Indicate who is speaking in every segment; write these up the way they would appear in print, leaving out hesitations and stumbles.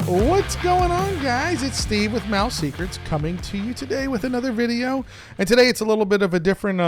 Speaker 1: What's going on, guys? It's Steve with Mouse Secrets coming to you today with another video. And today it's a little bit of a different,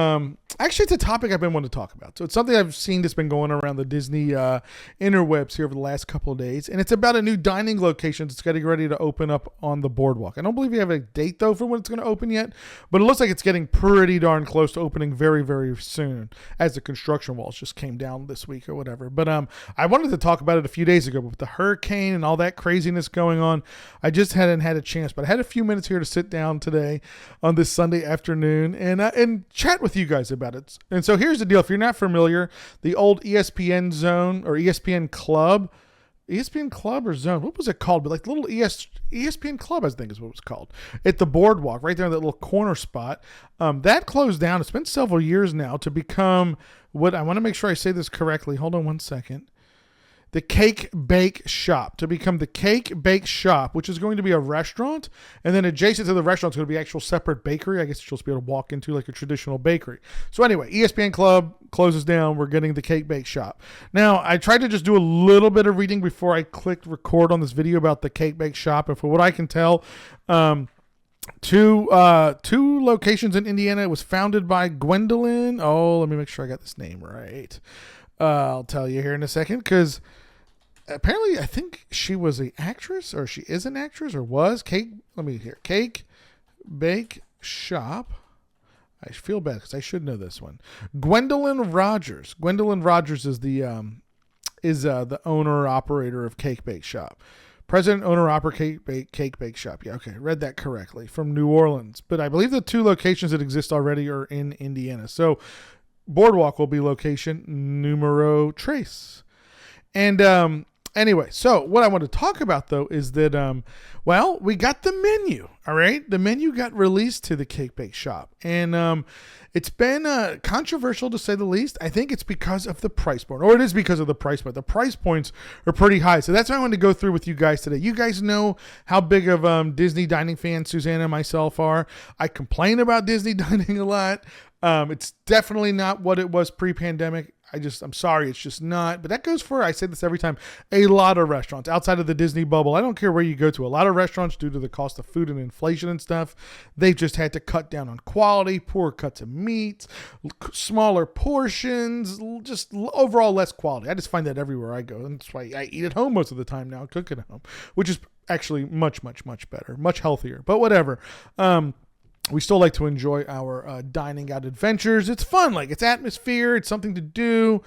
Speaker 1: actually it's a topic I've been wanting to talk about. So it's something I've seen that's been going around the Disney interwebs here over the last couple of days. And it's about a new dining location that's getting ready to open up on the boardwalk. I don't believe we have a date though for when it's going to open yet, but it looks like it's getting pretty darn close to opening very, very soon as the construction walls just came down this week or whatever. But I wanted to talk about it a few days ago, but with the hurricane and all that craziness going on, I just hadn't had a chance, but I had a few minutes here to sit down today on this Sunday afternoon and chat with you guys about it. And so here's the deal. If you're not familiar, the old ESPN zone or ESPN Club or Zone, what was it called? But like the little ESPN Club, I think is what it was called, at the boardwalk, right there in that little corner spot. That closed down. It's been several years now to become what, I want to make sure I say this correctly. Hold on one second. The Cake Bake Shop, to become the Cake Bake Shop, which is going to be a restaurant, and then adjacent to the restaurant is going to be actual separate bakery. I guess you'll be able to walk into like a traditional bakery. So anyway, ESPN Club closes down. We're getting the Cake Bake Shop. Now, I tried to just do a little bit of reading before I clicked record on this video about the Cake Bake Shop, and for what I can tell, two locations in Indiana. It was founded by Gwendolyn. Oh, let me make sure I got this name right. I'll tell you here in a second, because apparently I think she was an actress, or she is an actress, or was. Cake Bake Shop. I feel bad because I should know this one. Gwendolyn Rogers. Gwendolyn Rogers is the owner operator of Cake Bake Shop. President, owner, operator, Cake Bake Shop. Yeah, okay, read that correctly. From New Orleans. But I believe the two locations that exist already are in Indiana. So boardwalk will be location numero tres. And anyway, so what I want to talk about though is that we got the menu. All right, the menu got released to the Cake Bake Shop, and it's been controversial to say the least. I think it's because of the price point, or it is because of the price point. The price points are pretty high, so that's why I wanted to go through with you guys today. You guys know how big of Disney dining fans Susanna and myself are. I complain about Disney dining a lot. It's definitely not what it was pre-pandemic. I'm sorry, it's just not. But that goes for, I say this every time, a lot of restaurants outside of the Disney bubble. I don't care where you go to. A lot of restaurants, due to the cost of food and inflation and stuff, they've just had to cut down on quality, poor cuts of meat, smaller portions, just overall less quality. I just find that everywhere I go. And that's why I eat at home most of the time now, cook at home, which is actually much, much, much better, much healthier. But whatever. We still like to enjoy our dining out adventures. It's fun. Like, it's atmosphere. It's something to do.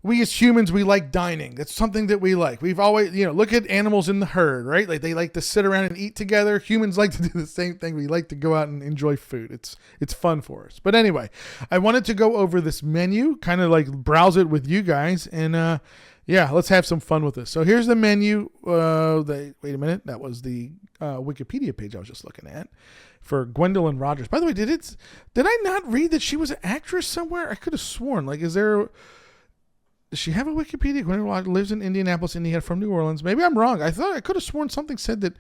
Speaker 1: We as humans, we like dining. That's something that we like. We've always, look at animals in the herd, right? Like, they like to sit around and eat together. Humans like to do the same thing. We like to go out and enjoy food. It's fun for us. But anyway, I wanted to go over this menu, kind of like browse it with you guys. And let's have some fun with this. So here's the menu. Wait a minute. That was the Wikipedia page I was just looking at for Gwendolyn Rogers. By the way, did I not read that she was an actress somewhere? I could have sworn. Like, does she have a Wikipedia? Gwendolyn Rogers lives in Indianapolis, Indiana, from New Orleans. Maybe I'm wrong. I could have sworn something said that.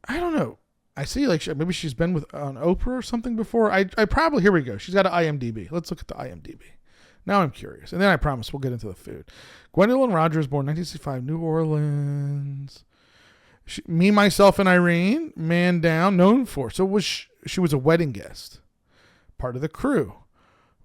Speaker 1: I don't know. I see, like, maybe she's been on Oprah or something before. I probably, here we go. She's got an IMDb. Let's look at the IMDb. Now I'm curious. And then I promise we'll get into the food. Gwendolyn Rogers, born 1965, New Orleans. Me, Myself, and Irene, Man Down, known for. So she was a wedding guest. Part of the crew.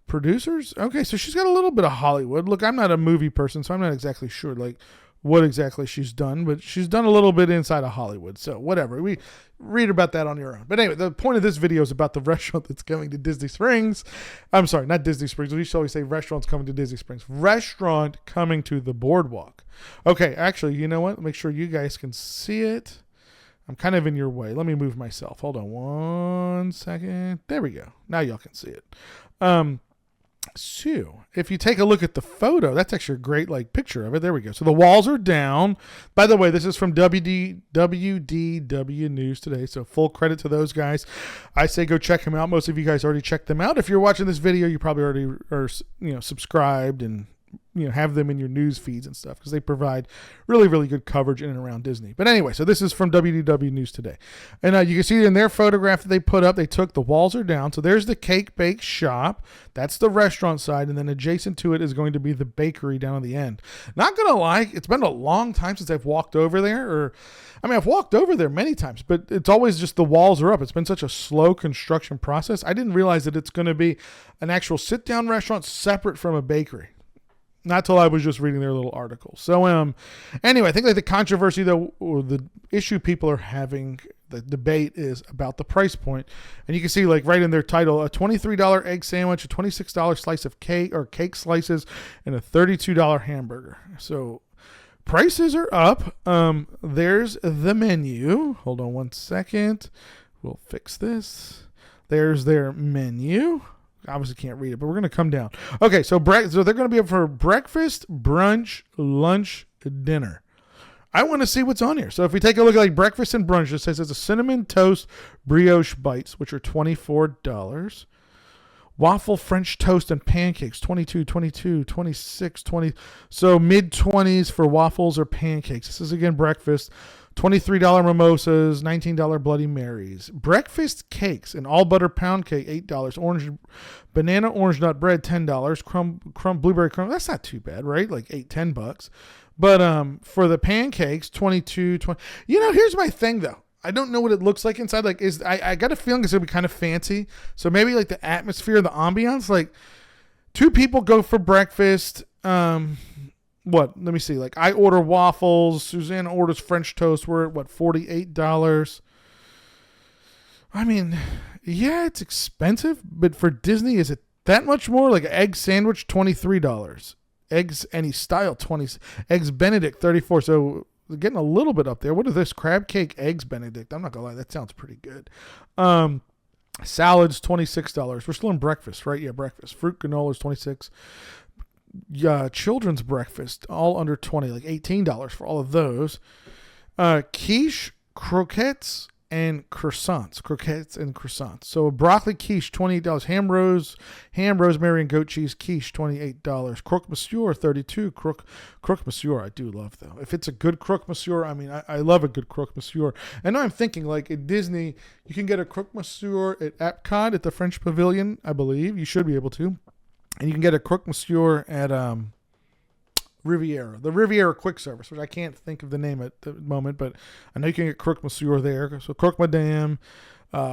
Speaker 1: Producers? Okay, so she's got a little bit of Hollywood. Look, I'm not a movie person, so I'm not exactly sure, like, what exactly she's done, but she's done a little bit inside of Hollywood. So whatever. We read about that on your own. But anyway, the point of this video is about the restaurant that's coming to Disney Springs. I'm sorry, not Disney Springs. We should always say restaurants coming to Disney Springs. Restaurant coming to the boardwalk. Okay, actually, you know what? Make sure you guys can see it. I'm kind of in your way. Let me move myself. Hold on one second. There we go. Now y'all can see it. So if you take a look at the photo, that's actually a great picture of it. There we go. So the walls are down. By the way, this is from WDW News today. So full credit to those guys. I say go check them out. Most of you guys already checked them out. If you're watching this video, you probably already are, subscribed and have them in your news feeds and stuff, because they provide really, really good coverage in and around Disney. But anyway, so this is from WDW News Today. And you can see in their photograph that they put up, the walls are down. So there's the Cake Bake Shop. That's the restaurant side. And then adjacent to it is going to be the bakery down on the end. Not going to lie, it's been a long time since I've walked over there. I've walked over there many times, but it's always just the walls are up. It's been such a slow construction process. I didn't realize that it's going to be an actual sit-down restaurant separate from a bakery. Not till I was just reading their little article. So anyway, I think the controversy, though, or the issue people are having, the debate, is about the price point. And you can see, right in their title, a $23 egg sandwich, a $26 slice of cake or cake slices, and a $32 hamburger. So prices are up. There's the menu. Hold on one second. We'll fix this. There's their menu. Obviously can't read it, but we're going to come down. Okay, so they're going to be up for breakfast, brunch, lunch, dinner. I want to see what's on here. So if we take a look at breakfast and brunch, it says it's a cinnamon toast brioche bites, which are $24. Waffle French toast and pancakes, $22, $22, $26, $20. So mid-20s for waffles or pancakes. This is, again, breakfast. $23 mimosas, $19 Bloody Marys. Breakfast cakes, an all butter pound cake, $8. Banana orange nut bread, $10. Crumb blueberry crumb. That's not too bad, right? $10. But for the pancakes, $22, $20. Here's my thing though. I don't know what it looks like inside. I got a feeling it's gonna be kind of fancy. So maybe the atmosphere, the ambiance. Two people go for breakfast. What? Let me see. I order waffles. Susanna orders French toast. We're at $48. I mean, yeah, it's expensive, but for Disney, is it that much more? An egg sandwich, $23. Eggs any style, $20. Eggs Benedict, $34. So they're getting a little bit up there. What is this? Crab cake, eggs Benedict. I'm not gonna lie, that sounds pretty good. Salads, $26. We're still in breakfast, right? Yeah, breakfast. Fruit granolas, $26. Children's breakfast, all under $20, $18 for all of those. Quiche, croquettes, and croissants. So a broccoli quiche, $28. Ham, rosemary, and goat cheese quiche, $28. Croque monsieur, $32. Croque monsieur, I do love though. If it's a good croque monsieur, I love a good croque monsieur. And now I'm thinking at Disney, you can get a croque monsieur at Epcot at the French Pavilion, I believe. You should be able to. And you can get a croque monsieur at Riviera, the Riviera quick service, which I can't think of the name at the moment, but I know you can get croque monsieur there. So croque madame,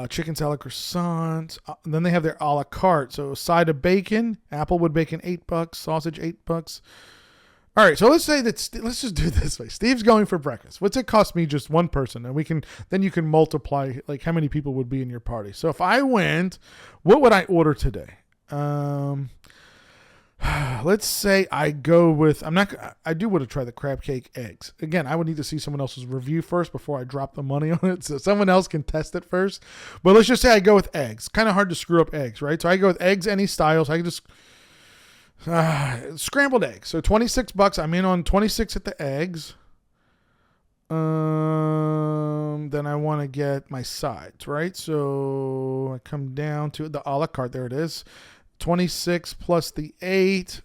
Speaker 1: chicken salad croissants. And then they have their a la carte. So a side of bacon, applewood bacon, $8, sausage, $8. All right, so let's say that. Let's just do it this way. Steve's going for breakfast. What's it cost me just one person? And then you can multiply how many people would be in your party. So if I went, what would I order today? Let's say I go with, I do want to try the crab cake eggs. Again, I would need to see someone else's review first before I drop the money on it. So someone else can test it first. But let's just say I go with eggs. Kind of hard to screw up eggs, right? So I go with eggs, any style. So I can just, scrambled eggs. So $26. I'm in on 26 at the eggs. Then I want to get my sides, right? So I come down to the a la carte. There it is. 26 plus the 8.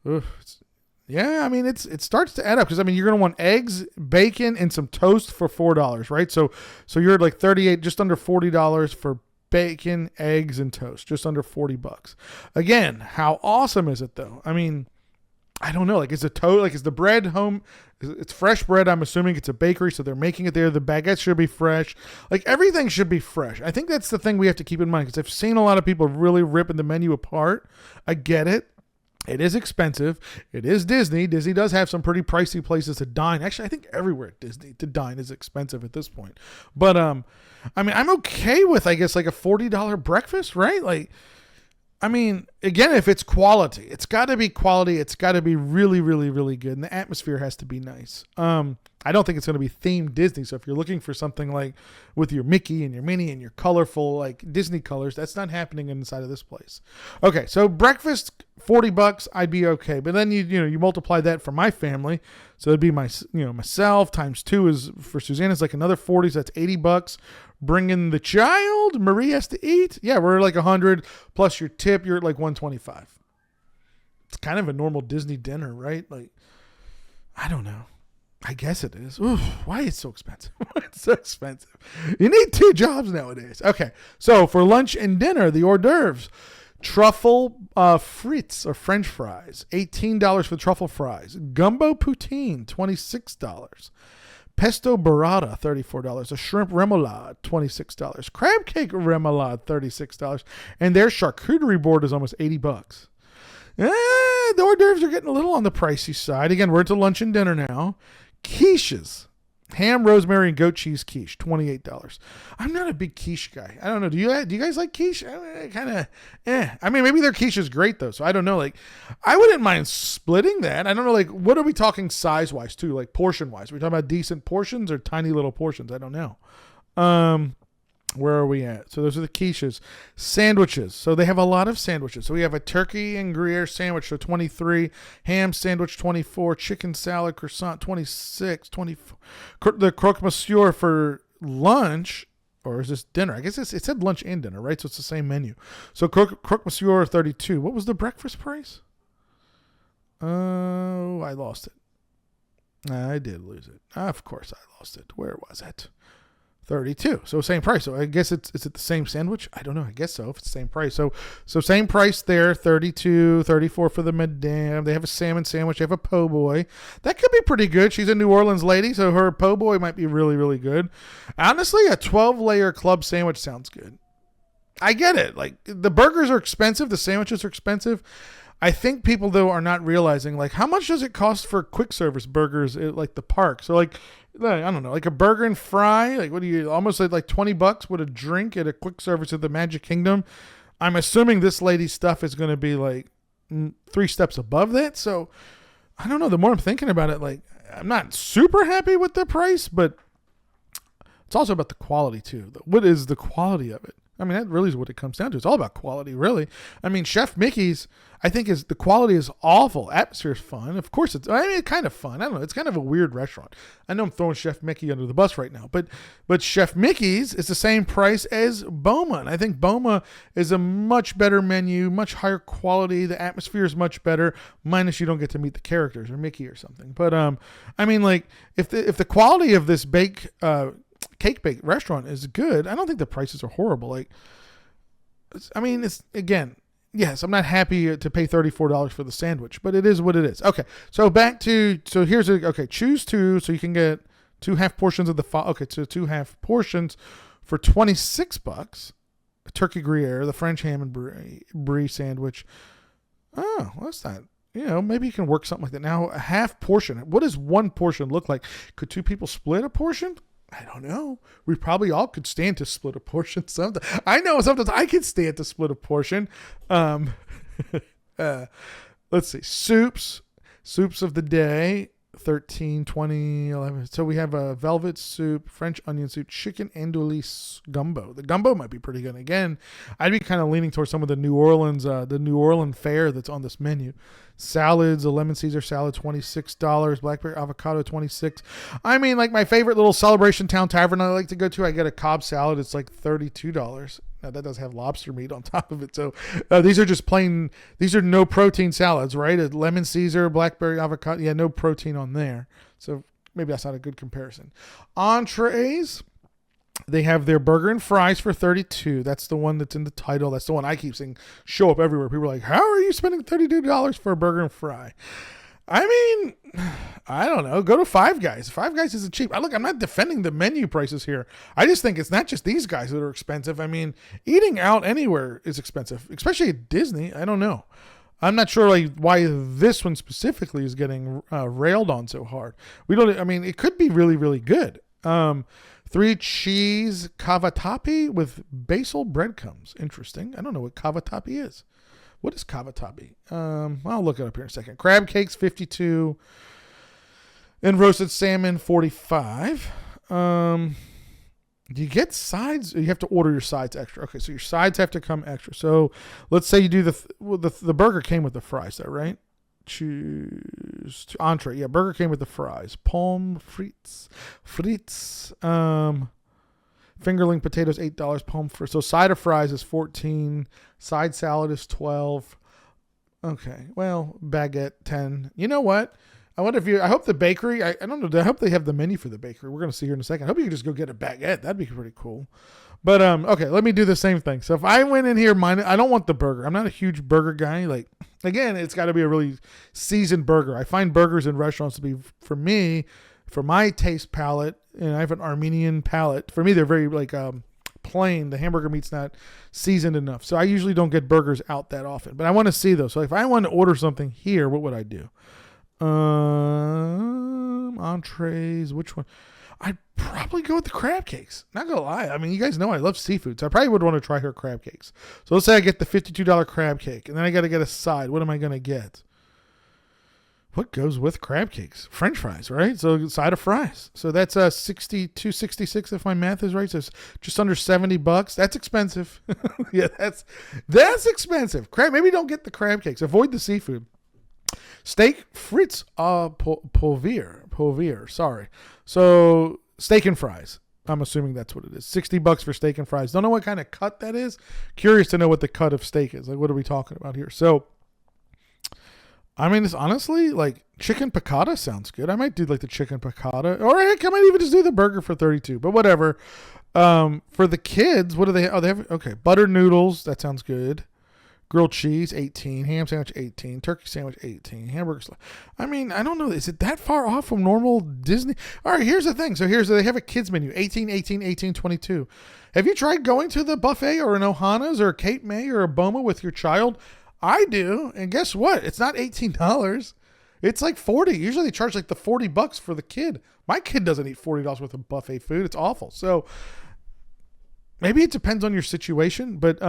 Speaker 1: It starts to add up because you're gonna want eggs, bacon, and some toast for $4, right? So you're at 38, just under $40 for bacon, eggs, and toast, just under $40. Again, how awesome is it though? I don't know. Is the bread home? It's fresh bread. I'm assuming it's a bakery, so they're making it there. The baguettes should be fresh. Everything should be fresh. I think that's the thing we have to keep in mind because I've seen a lot of people really ripping the menu apart. I get it. It is expensive. It is Disney. Disney does have some pretty pricey places to dine. Actually, I think everywhere at Disney to dine is expensive at this point. But I'm okay with, I guess, a $40 breakfast, right? Again, if it's quality, it's got to be quality. It's got to be really, really, really good. And the atmosphere has to be nice. I don't think it's going to be themed Disney. So if you're looking for something with your Mickey and your Minnie and your colorful Disney colors, that's not happening inside of this place. Okay. So breakfast, $40, I'd be okay. But then you multiply that for my family. So it'd be myself times 2 is for Susanna's another $40. So that's $80. bringing the child. Marie has to eat. Yeah, we're like 100 plus your tip. You're at like 125. It's kind of a normal Disney dinner, right? Like, I don't know. I guess it is. Oof, why is it so expensive? It's so expensive. You need 2 jobs nowadays. Okay, so for lunch and dinner, the hors d'oeuvres. Truffle frites or French fries, $18 for truffle fries. Gumbo poutine, $26. Pesto burrata, $34. A shrimp remoulade, $26. Crab cake remoulade, $36. And their charcuterie board is almost $80. The hors d'oeuvres are getting a little on the pricey side. Again, we're into lunch and dinner now. Quiches. Ham, rosemary, and goat cheese quiche, $28. I'm not a big quiche guy. I don't know. Do you guys like quiche? Kind of, I mean, maybe their quiche is great, though, so I don't know. Like, I wouldn't mind splitting that. I don't know, like, what are we talking size-wise, too? Like, portion-wise? Are we talking about decent portions or tiny little portions? I don't know. Where are we at? So those are the quiches. Sandwiches. So they have a lot of sandwiches. So we have a turkey and Gruyere sandwich, so 23. Ham sandwich, 24. Chicken salad croissant, 26. 24. The croque monsieur for lunch, or is this dinner? I guess it said lunch and dinner, right? So it's the same menu. So croque monsieur, 32. What was the breakfast price? Oh, I lost it. I did lose it. Of course I lost it. Where was it? 32. So same price. So I guess is it the same sandwich? I don't know. I guess so. If it's the same price. So same price there. 32, 34 for the madame. They have a salmon sandwich. They have a po' boy. That could be pretty good. She's a New Orleans lady, so her po' boy might be really, really good. Honestly, a 12-layer club sandwich sounds good. I get it. Like, the burgers are expensive. The sandwiches are expensive. I think people, though, are not realizing, like, how much does it cost for quick service burgers at, like, the park? So, like, I don't know, like a burger and fry, like, what do you, almost like $20 with a drink at a quick service at the Magic Kingdom. I'm assuming this lady's stuff is going to be, like, 3 steps above that. So, I don't know. The more I'm thinking about it, like, I'm not super happy with the price, but it's also about the quality, too. What is the quality of it? I mean, that really is what it comes down to. It's all about quality, really. I mean, Chef Mickey's, I think the quality is awful. Atmosphere is fun. Of course, it's kind of fun. I don't know. It's kind of a weird restaurant. I know I'm throwing Chef Mickey under the bus right now, but Chef Mickey's is the same price as Boma. And I think Boma is a much better menu, much higher quality. The atmosphere is much better, minus you don't get to meet the characters or Mickey or something. But, I mean, like, if the quality of this cake bake restaurant is good, I don't think the prices are horrible. Like, I mean, it's, again, yes, I'm not happy to pay $34 for the sandwich, but it is what it is. Okay, so choose 2, so you can get 2 half portions of so 2 half portions for $26. A turkey Gruyere, the French ham and brie sandwich. Oh, well, that's not, maybe you can work something like that. Now, a half portion. What does 1 portion look like? Could 2 people split a portion? I don't know. We probably all could stand to split a portion. Sometimes I know sometimes I can stand to split a portion. Let's see. Soups of the day, 13, 20, 11. So we have a velvet soup, French onion soup, chicken andouille gumbo. The gumbo might be pretty good. Again, I'd be kind of leaning towards some of the New Orleans fare that's on this menu. Salads, a lemon Caesar salad, $26. Blackberry avocado, $26. I mean, like, my favorite little Celebration Town Tavern I like to go to, I get a Cobb salad. It's like $32. Now, that does have lobster meat on top of it. So these are just plain, these are no protein salads, right? A lemon Caesar, blackberry avocado. Yeah, no protein on there. So maybe that's not a good comparison. Entrees. They have their burger and fries for $32. That's the one that's in the title. That's the one I keep seeing show up everywhere. People are like, how are you spending $32 for a burger and fry? I mean, I don't know. Go to Five Guys. Five Guys isn't cheap. I'm not defending the menu prices here. I just think it's not just these guys that are expensive. I mean, eating out anywhere is expensive, especially at Disney. I don't know. I'm not sure why this one specifically is getting railed on so hard. It could be really, really good. 3 cheese cavatappi with basil breadcrumbs. Interesting. I don't know what cavatappi is. What is cavatappi? I'll look it up here in a second. Crab cakes, $52. And roasted salmon, $45. Do you get sides? You have to order your sides extra. Okay, so your sides have to come extra. So let's say you do the burger came with the fries, though, right? Choose entree. Yeah, burger came with the fries. Pommes frites. Fingerling potatoes, $8. So side of fries is $14. Side salad is $12. Okay, well, baguette, $10. You know what? I wonder if I hope the bakery, I don't know, I hope they have the menu for the bakery. We're going to see here in a second. I hope you can just go get a baguette. That'd be pretty cool. But, okay, let me do the same thing. So if I went in here, I don't want the burger. I'm not a huge burger guy. Like, again, it's got to be a really seasoned burger. I find burgers in restaurants to be, for me, for my taste palate, and I have an Armenian palate. For me, they're very, like, plain. The hamburger meat's not seasoned enough. So I usually don't get burgers out that often. But I want to see those. So if I want to order something here, what would I do? Entrees, which one? I'd probably go with the crab cakes. Not gonna lie. I mean, you guys know I love seafood, so I probably would want to try her crab cakes. So let's say I get the $52 crab cake, and then I got to get a side. What am I gonna get? What goes with crab cakes? French fries, right? So side of fries. So that's $62.66 if my math is right. So it's just under $70. That's expensive. Yeah, that's expensive. Maybe don't get the crab cakes. Avoid the seafood. Steak frites Polvier. Sorry. So steak and fries. I'm assuming that's what it is. $60 for steak and fries. Don't know what kind of cut that is. Curious to know what the cut of steak is. Like, what are we talking about here? So, I mean, it's honestly like chicken piccata sounds good. I might do like the chicken piccata, or heck, I might even just do the burger for $32. But whatever. For the kids, what do they? Oh, they have buttered noodles. That sounds good. Grilled cheese, $18. Ham sandwich, $18. Turkey sandwich, $18. Hamburgers. I mean, I don't know. Is it that far off from normal Disney? All right, here's the thing. So they have a kids menu, 18, 18, 18, 22. Have you tried going to the buffet or an Ohana's or a Cape May or a Boma with your child? I do. And guess what? It's not $18. It's like $40. Usually they charge like the $40 for the kid. My kid doesn't eat $40 worth of buffet food. It's awful. So maybe it depends on your situation, but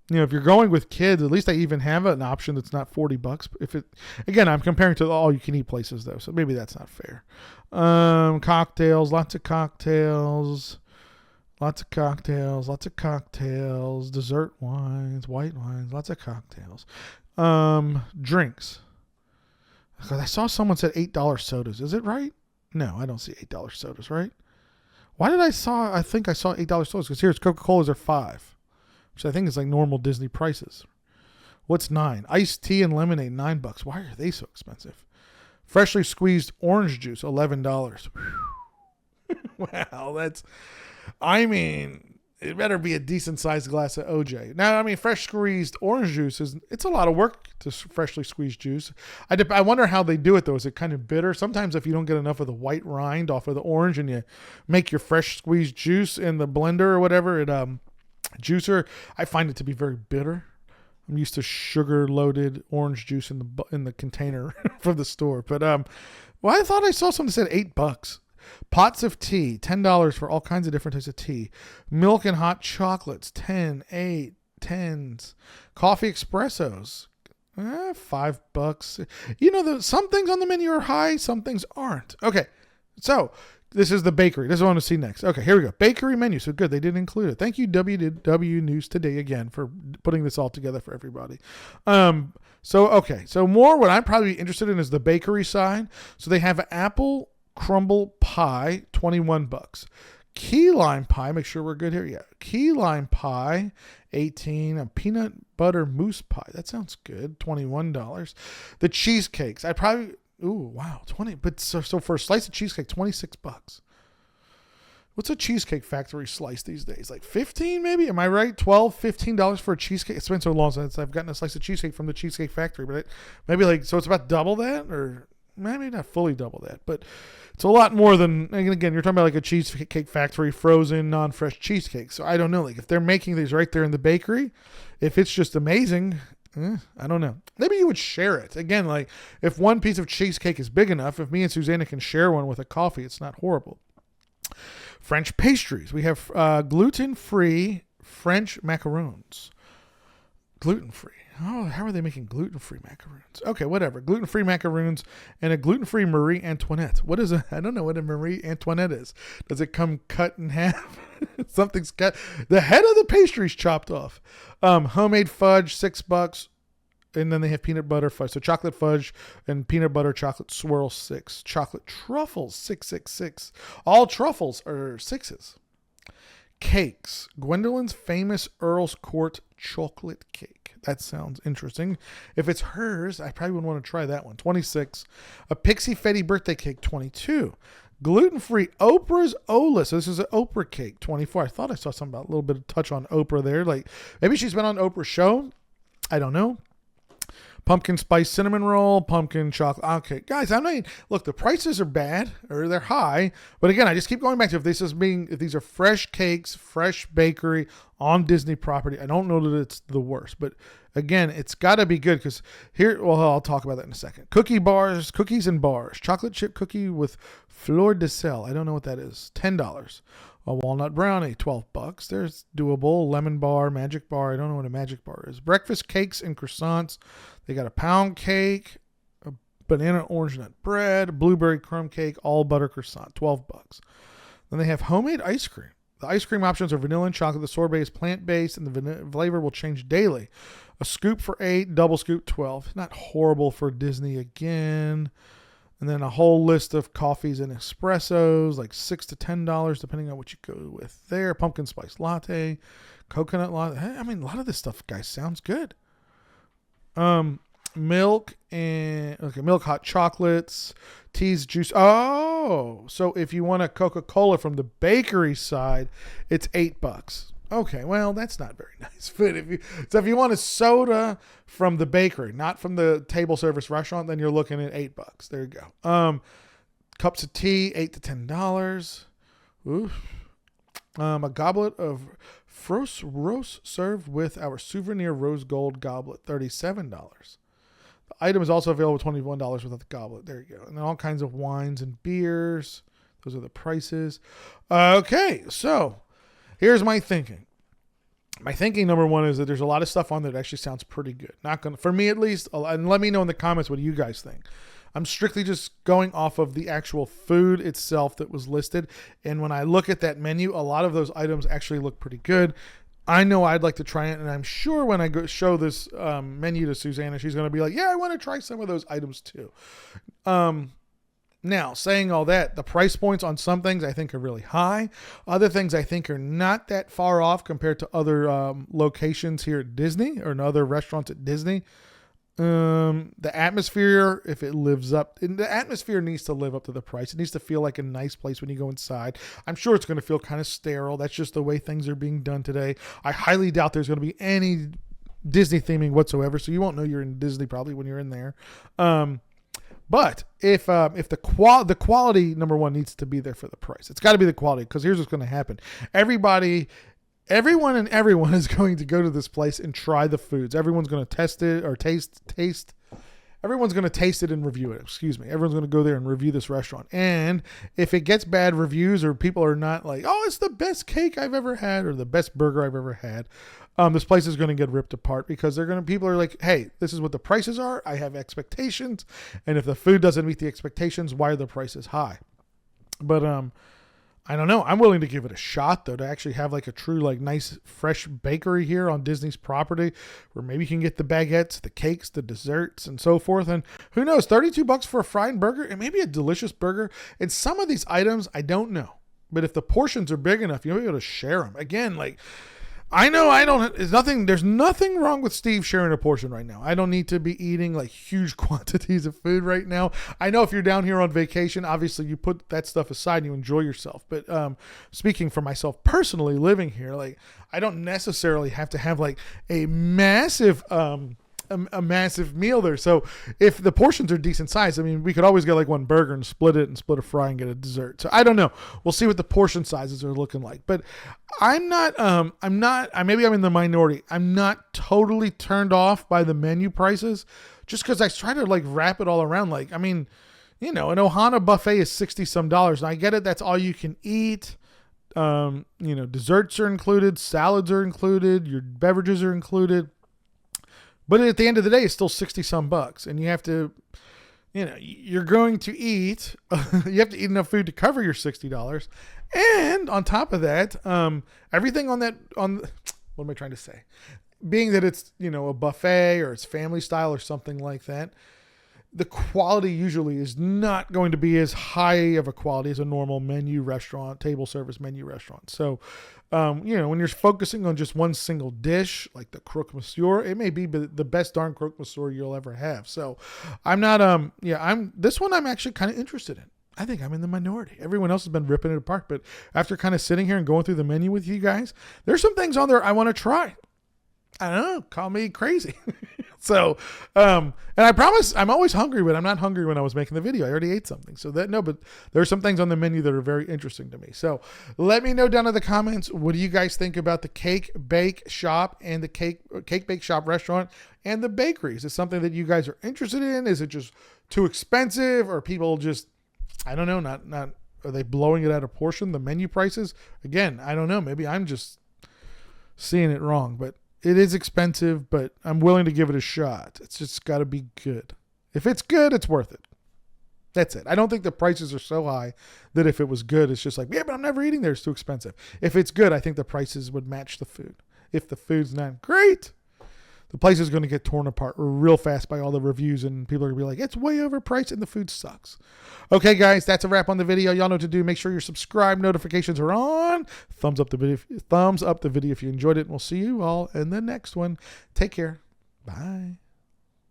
Speaker 1: if you're going with kids, at least I even have an option that's not $40. Again, I'm comparing to the all-you-can-eat places though, so maybe that's not fair. Cocktails, lots of cocktails, dessert wines, white wines, lots of cocktails. Drinks. I saw someone said $8 sodas. Is it right? No, I don't see $8 sodas, right? Why did I think I saw $8 sodas? Because here's Coca-Colas are $5. Which I think is like normal Disney prices. What's $9? Iced tea and lemonade, $9. Why are they so expensive? Freshly squeezed orange juice, $11. Wow, it better be a decent sized glass of OJ. Now, fresh squeezed orange juice it's a lot of work to freshly squeeze juice. I wonder how they do it though. Is it kind of bitter? Sometimes if you don't get enough of the white rind off of the orange and you make your fresh squeezed juice in the blender or whatever, juicer, I find it to be very bitter. I'm used to sugar-loaded orange juice in the container from the store. But I thought I saw something that said $8. Pots of tea, $10 for all kinds of different types of tea. Milk and hot chocolates, $10, $8, $10s. Coffee espressos, $5. Some things on the menu are high, some things aren't. Okay, so this is the bakery. This is what I want to see next. Okay, here we go. Bakery menu. So good, they didn't include it. Thank you, WW News Today, again, for putting this all together for everybody. So more what I'm probably interested in is the bakery side. So they have an apple crumble pie, $21. Key lime pie, make sure we're good here. Yeah, key lime pie, $18. A peanut butter mousse pie. That sounds good, $21. The cheesecakes, ooh, wow, 20. But so for a slice of cheesecake, $26. What's a Cheesecake Factory slice these days? Like 15 maybe? Am I right? $12, $15 for a cheesecake? It's been so long since I've gotten a slice of cheesecake from the Cheesecake Factory, but so it's about double that, or maybe not fully double that, but it's a lot more than, again, you're talking about like a Cheesecake Factory frozen, non-fresh cheesecake. So I don't know, like if they're making these right there in the bakery, if it's just amazing, I don't know. Maybe you would share it. Again, like if one piece of cheesecake is big enough, if me and Susanna can share one with a coffee, it's not horrible. French pastries. We have gluten-free French macarons. Gluten-free. Oh, how are they making gluten-free macaroons? Okay, whatever. Gluten-free macaroons and a gluten-free Marie Antoinette. I don't know what a Marie Antoinette is. Does it come cut in half? Something's cut. The head of the pastry's chopped off. Homemade fudge, $6. And then they have peanut butter fudge. So chocolate fudge and peanut butter chocolate swirl, $6. Chocolate truffles, $6. All truffles are $6s. Cakes. Gwendolyn's famous Earl's Court chocolate cake. That sounds interesting. If it's hers, I probably would want to try that one. 26. A Pixie Fetty birthday cake. 22. Gluten-free Oprah's Ola. So this is an Oprah cake. 24. I thought I saw something about a little bit of touch on Oprah there. Like maybe she's been on Oprah's show. I don't know. Pumpkin spice cinnamon roll, pumpkin chocolate. Okay, guys, look, the prices are bad or they're high, but again, I just keep going back to if these are fresh cakes, fresh bakery on Disney property. I don't know that it's the worst, but again, it's got to be good because I'll talk about that in a second. Cookies and bars, chocolate chip cookie with fleur de sel. I don't know what that is. $10. A walnut brownie, $12. There's doable. Lemon bar, magic bar. I don't know what a magic bar is. Breakfast cakes and croissants. They got a pound cake, a banana orange nut bread, blueberry crumb cake, all butter croissant, $12. Then they have homemade ice cream. The ice cream options are vanilla and chocolate. The sorbet is plant-based, and the flavor will change daily. A scoop for $8, double scoop $12. Not horrible for Disney again. And then a whole list of coffees and espressos, like $6 to $10, depending on what you go with there. Pumpkin spice latte, coconut latte. I mean, a lot of this stuff, guys, sounds good. Milk hot chocolates, teas, juice. Oh, so if you want a Coca-Cola from the bakery side, it's $8. Okay, well, that's not very nice. But if you want a soda from the bakery, not from the table service restaurant, then you're looking at $8. There you go. Cups of tea, $8 to $10. Oof. A goblet of Frost roast served with our souvenir rose gold goblet, $37. The item is also available $21 without the goblet. There you go. And then all kinds of wines and beers. Those are the prices. Okay, so here's my thinking. My thinking, number one, is that there's a lot of stuff on there that actually sounds pretty good. Not gonna, for me at least, and let me know in the comments what you guys think. I'm strictly just going off of the actual food itself that was listed. And when I look at that menu, a lot of those items actually look pretty good. I know I'd like to try it, and I'm sure when I go show this menu to Susanna, she's going to be like, yeah, I want to try some of those items too. Now, saying all that, the price points on some things I think are really high. Other things I think are not that far off compared to other locations here at Disney or in other restaurants at Disney. The atmosphere, if it lives up, and the atmosphere needs to live up to the price. It needs to feel like a nice place when you go inside. I'm sure it's going to feel kind of sterile. That's just the way things are being done today. I highly doubt there's going to be any Disney theming whatsoever, so you won't know you're in Disney probably when you're in there. But if the quality, number one, needs to be there for the price. It's got to be the quality, because here's what's going to happen. Everyone is going to go to this place and try the foods. Everyone's going to test it or taste. Everyone's going to taste it and review it. Excuse me. Everyone's going to go there and review this restaurant. And if it gets bad reviews or people are not like, oh, it's the best cake I've ever had or the best burger I've ever had, this place is going to get ripped apart, because people are like, hey, this is what the prices are. I have expectations. And if the food doesn't meet the expectations, why are the prices high? But, I don't know. I'm willing to give it a shot, though, to actually have like a true, like, nice, fresh bakery here on Disney's property, where maybe you can get the baguettes, the cakes, the desserts, and so forth. And who knows, $32 for a fried burger and maybe a delicious burger. And some of these items, I don't know. But if the portions are big enough, you'll be able to share them. Again, like, there's nothing wrong with Steve sharing a portion right now. I don't need to be eating like huge quantities of food right now. I know if you're down here on vacation, obviously you put that stuff aside and you enjoy yourself. But speaking for myself personally, living here, like, I don't necessarily have to have like a massive meal there. So if the portions are decent size, I mean, we could always get like one burger and split it and split a fry and get a dessert. So I don't know. We'll see what the portion sizes are looking like. But maybe I'm in the minority. I'm not totally turned off by the menu prices, just because I try to like wrap it all around. Like, I mean, you know, an Ohana buffet is $60 some, and I get it. That's all you can eat. Desserts are included, salads are included, your beverages are included. But at the end of the day, it's still $60 some, and you have to, you're going to eat, you have to eat enough food to cover your $60. And on top of that, everything what am I trying to say? Being that it's, a buffet or it's family style or something like that, the quality usually is not going to be as high of a quality as a normal menu restaurant, table service menu restaurant. So, when you're focusing on just one single dish, like the croque monsieur, it may be the best darn croque monsieur you'll ever have. So I'm not, this one I'm actually kind of interested in. I think I'm in the minority. Everyone else has been ripping it apart, but after kind of sitting here and going through the menu with you guys, there's some things on there I want to try. I don't know, call me crazy. So, and I promise I'm always hungry, but I'm not hungry when I was making the video. I already ate something. So but there are some things on the menu that are very interesting to me. So let me know down in the comments, what do you guys think about the Cake Bake Shop and the Cake Bake Shop restaurant and the bakery? Is it something that you guys are interested in? Is it just too expensive, or people just, I don't know, not, are they blowing it out of proportion? The menu prices, again, I don't know. Maybe I'm just seeing it wrong, but it is expensive, but I'm willing to give it a shot. It's just got to be good. If it's good, it's worth it. That's it. I don't think the prices are so high that if it was good, it's just like, yeah, but I'm never eating there. It's too expensive. If it's good, I think the prices would match the food. If the food's not great, the place is going to get torn apart real fast by all the reviews, and people are going to be like, it's way overpriced and the food sucks. Okay, guys, that's a wrap on the video. Y'all know what to do. Make sure you're subscribed. Notifications are on. Thumbs up the video if you enjoyed it, and we'll see you all in the next one. Take care. Bye.